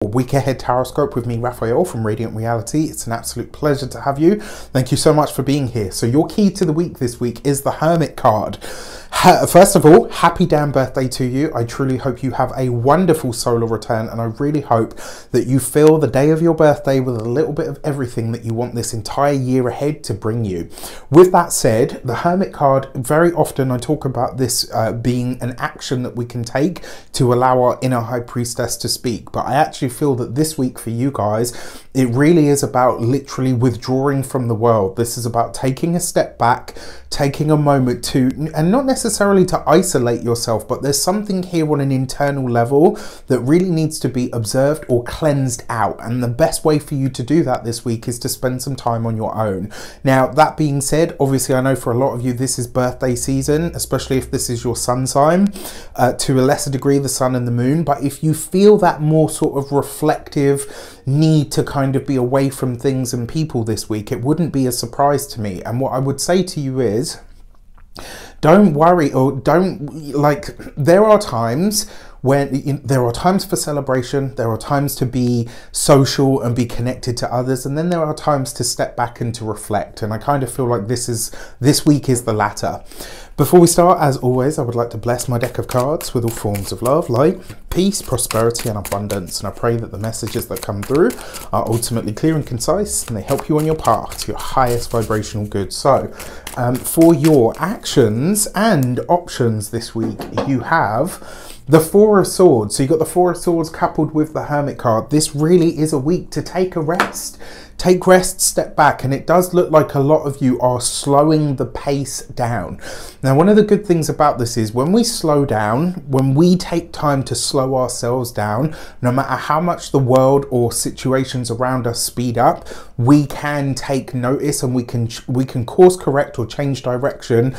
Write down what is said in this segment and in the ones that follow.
Week ahead tarot with me, Raphael from Reydiant Reality. It's an absolute pleasure to have you. Thank you so much for being here. So your key to the week this week is the Hermit card. First of all, happy damn birthday to you. I truly hope you have a wonderful solar return, and I really hope that you fill the day of your birthday with a little bit of everything that you want this entire year ahead to bring you. With that said, the Hermit card, very often I talk about this being an action that we can take to allow our inner high priestess to speak, but I actually feel that this week for you guys, it really is about literally withdrawing from the world. This is about taking a step back, taking a moment to, and not necessarily to isolate yourself, but there's something here on an internal level that really needs to be observed or cleansed out. And the best way for you to do that this week is to spend some time on your own. Now, that being said, obviously I know for a lot of you this is birthday season, especially if this is your sun sign, to a lesser degree the sun and the moon. But if you feel that more sort of reflective need to kind of be away from things and people this week, it wouldn't be a surprise to me. And what I would say to you is, don't worry, or don't, like, there are times when there are times for celebration, there are times to be social and be connected to others, and then there are times to step back and to reflect. And I kind of feel like this week is the latter. Before we start, as always, I would like to bless my deck of cards with all forms of love, light, peace, prosperity, and abundance. And I pray that the messages that come through are ultimately clear and concise, and they help you on your path to your highest vibrational good. So, for your actions and options this week, you have the Four of Swords. So you've got the Four of Swords coupled with the Hermit card. This really is a week to take a rest. Take rest, step back, and it does look like a lot of you are slowing the pace down. Now, one of the good things about this is when we slow down, when we take time to slow ourselves down, no matter how much the world or situations around us speed up, we can take notice and we can course correct or change direction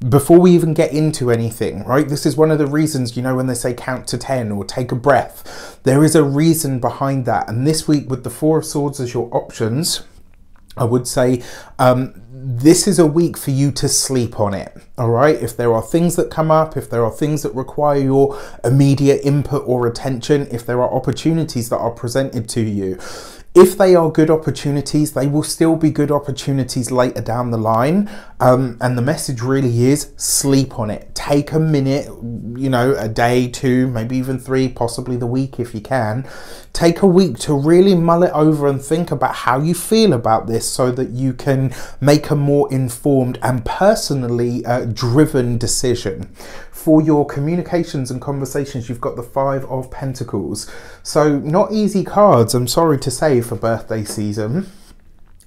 before we even get into anything, right? This is one of the reasons, you know, when they say count to 10 or take a breath, there is a reason behind that. And this week with the Four of Swords as your options, I would say this is a week for you to sleep on it, all right? If there are things that come up, if there are things that require your immediate input or attention, if there are opportunities that are presented to you, if they are good opportunities, they will still be good opportunities later down the line. And the message really is sleep on it. Take a minute, you know, a day, two, maybe even three, possibly the week if you can. Take a week to really mull it over and think about how you feel about this so that you can make a more informed and personally driven decision. For your communications and conversations, you've got the Five of Pentacles. So not easy cards, I'm sorry to say, for birthday season.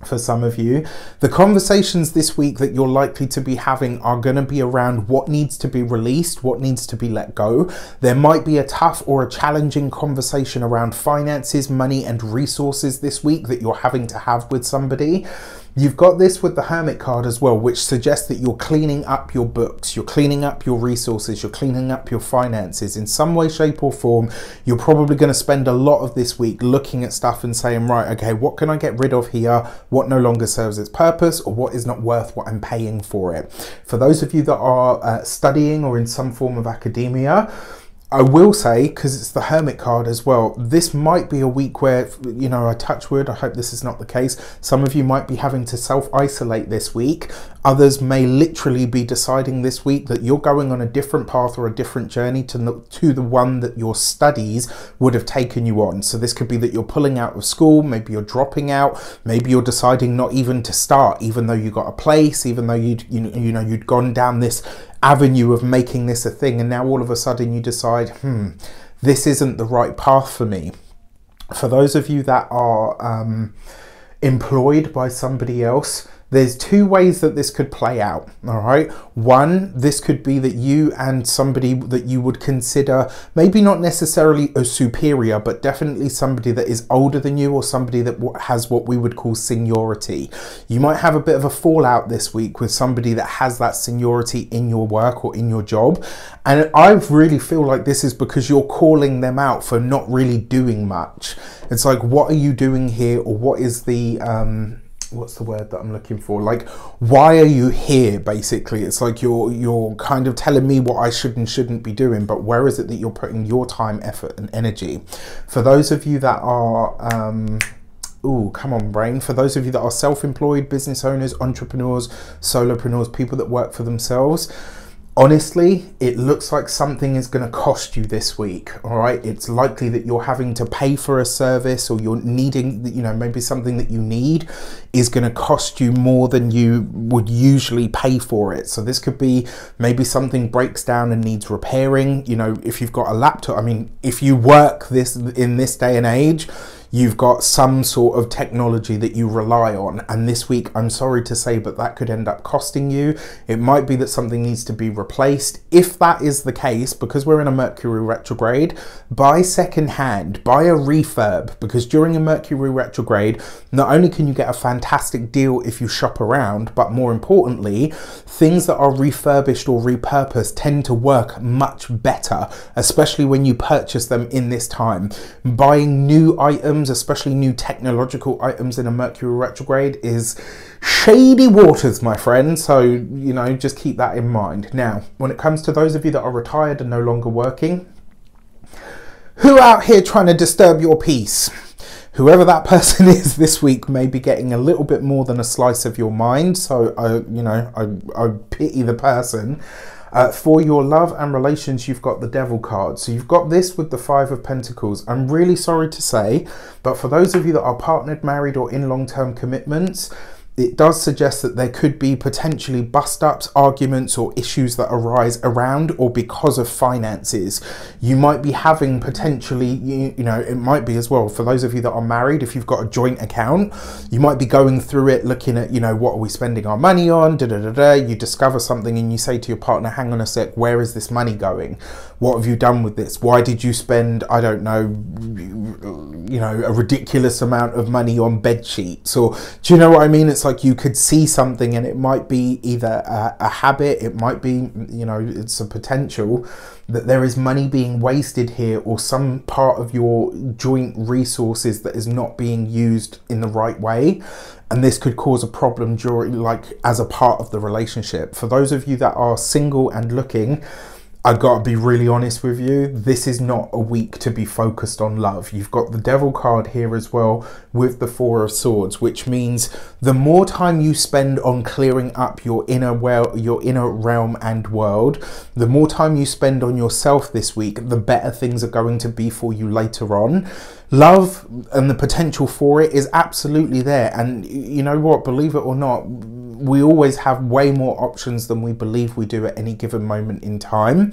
For some of you, the conversations this week that you're likely to be having are going to be around what needs to be released, what needs to be let go. There might be a tough or a challenging conversation around finances, money, and resources this week that you're having to have with somebody. You've got this with the Hermit card as well, which suggests that you're cleaning up your books, you're cleaning up your resources, you're cleaning up your finances. In some way, shape or form, you're probably going to spend a lot of this week looking at stuff and saying, right, okay, what can I get rid of here? What no longer serves its purpose, or what is not worth what I'm paying for it? For those of you that are studying or in some form of academia, I will say, because it's the Hermit card as well, this might be a week where, you know, I touch wood, I hope this is not the case. Some of you might be having to self-isolate this week. Others may literally be deciding this week that you're going on a different path or a different journey to the one that your studies would have taken you on. So this could be that you're pulling out of school, maybe you're dropping out, maybe you're deciding not even to start, even though you got a place, even though you'd gone down this avenue of making this a thing, and now all of a sudden you decide, this isn't the right path for me. For those of you that are employed by somebody else, there's two ways that this could play out, all right? One, this could be that you and somebody that you would consider maybe not necessarily a superior, but definitely somebody that is older than you, or somebody that has what we would call seniority. You might have a bit of a fallout this week with somebody that has that seniority in your work or in your job. And I really feel like this is because you're calling them out for not really doing much. It's like, what are you doing here? Or what is the what's the word that I'm looking for? Like, why are you here? Basically, it's like you're kind of telling me what I should and shouldn't be doing, but where is it that you're putting your time, effort, and energy? For those of you that are, ooh, come on, brain. For those of you that are self-employed, business owners, entrepreneurs, solopreneurs, people that work for themselves, honestly, it looks like something is going to cost you this week, all right? It's likely that you're having to pay for a service, or you're needing, you know, maybe something that you need is going to cost you more than you would usually pay for it. So this could be maybe something breaks down and needs repairing. You know, if you've got a laptop, I mean, if you work this in this day and age, you've got some sort of technology that you rely on, and this week, I'm sorry to say, but that could end up costing you. It might be that something needs to be replaced. If that is the case, because we're in a Mercury retrograde, buy second hand, buy a refurb, because during a Mercury retrograde, not only can you get a fantastic deal if you shop around, but more importantly, things that are refurbished or repurposed tend to work much better, especially when you purchase them in this time. Buying new items, especially new technological items in a Mercury retrograde, is shady waters, my friend. So, you know, just keep that in mind. Now, when it comes to those of you that are retired and no longer working, who out here trying to disturb your peace? Whoever that person is this week may be getting a little bit more than a slice of your mind. So, I pity the person. For your love and relations, you've got the Devil card. So you've got this with the Five of Pentacles. I'm really sorry to say, but for those of you that are partnered, married, or in long-term commitments, it does suggest that there could be potentially bust-ups, arguments, or issues that arise around or because of finances. You might be having potentially, you know, it might be as well, for those of you that are married, if you've got a joint account, you might be going through it, looking at, you know, what are we spending our money on, you discover something and you say to your partner, hang on a sec, where is this money going? What have you done with this? Why did you spend, I don't know, you know, a ridiculous amount of money on bed sheets? Or, do you know what I mean? It's like you could see something and it might be either a habit, it might be, you know, it's a potential that there is money being wasted here, or some part of your joint resources that is not being used in the right way. And this could cause a problem during, like, as a part of the relationship. For those of you that are single and looking, I've got to be really honest with you, this is not a week to be focused on love. You've got the Devil card here as well with the Four of Swords, which means the more time you spend on clearing up your inner realm and world, the more time you spend on yourself this week, the better things are going to be for you later on. Love and the potential for it is absolutely there. And you know what, believe it or not, we always have way more options than we believe we do at any given moment in time.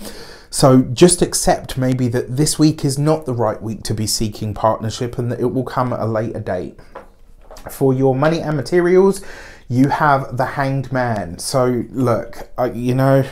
So just accept maybe that this week is not the right week to be seeking partnership, and that it will come at a later date. For your money and materials, you have the Hanged Man. So look, you know,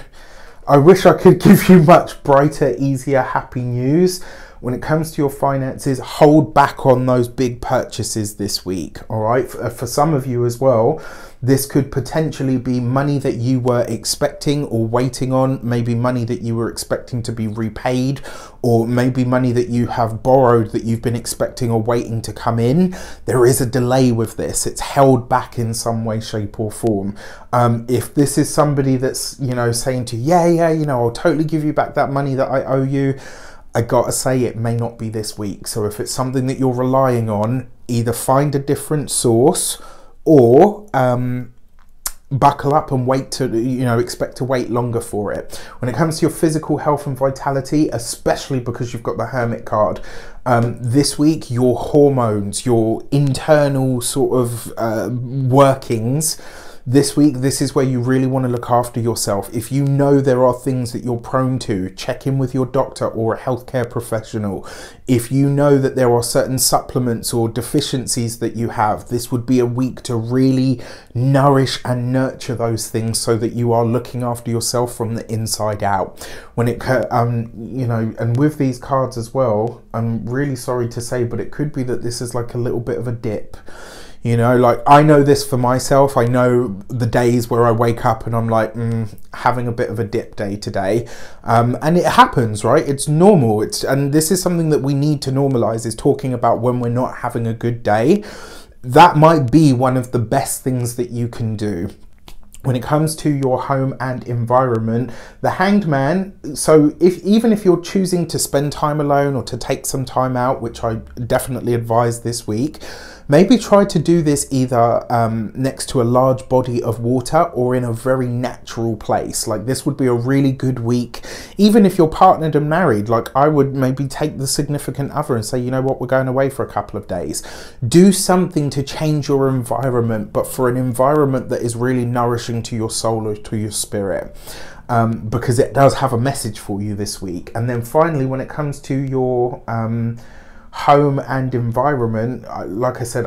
I wish I could give you much brighter, easier, happy news. When it comes to your finances, hold back on those big purchases this week, all right? For some of you as well, this could potentially be money that you were expecting or waiting on, maybe money that you were expecting to be repaid, or maybe money that you have borrowed that you've been expecting or waiting to come in. There is a delay with this. It's held back in some way, shape or form. If this is somebody that's, you know, saying to you, yeah, you know, I'll totally give you back that money that I owe you, I gotta say, it may not be this week. So if it's something that you're relying on, either find a different source, or buckle up and wait to, you know, expect to wait longer for it. When it comes to your physical health and vitality, especially because you've got the Hermit card, this week, your hormones, your internal sort of workings, this week, this is where you really want to look after yourself. If you know there are things that you're prone to, check in with your doctor or a healthcare professional. If you know that there are certain supplements or deficiencies that you have, this would be a week to really nourish and nurture those things so that you are looking after yourself from the inside out. When it, you know, and with these cards as well, I'm really sorry to say, but it could be that this is like a little bit of a dip. You know, like, I know this for myself. I know the days where I wake up and I'm like, having a bit of a dip day today. And it happens, right? It's normal. And this is something that we need to normalize, is talking about when we're not having a good day. that might be one of the best things that you can do. When it comes to your home and environment, the Hanged Man, so even if you're choosing to spend time alone or to take some time out, which I definitely advise this week, maybe try to do this either next to a large body of water or in a very natural place. Like, this would be a really good week. Even if you're partnered and married, like, I would maybe take the significant other and say, you know what, we're going away for a couple of days. Do something to change your environment, but for an environment that is really nourishing to your soul or to your spirit. Because it does have a message for you this week. And then finally, when it comes to your home and environment, like I said,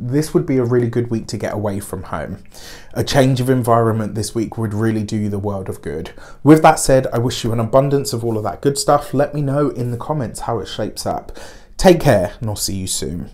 this would be a really good week to get away from home. A change of environment this week would really do you the world of good. With that said, I wish you an abundance of all of that good stuff. Let me know in the comments how it shapes up. Take care, and I'll see you soon.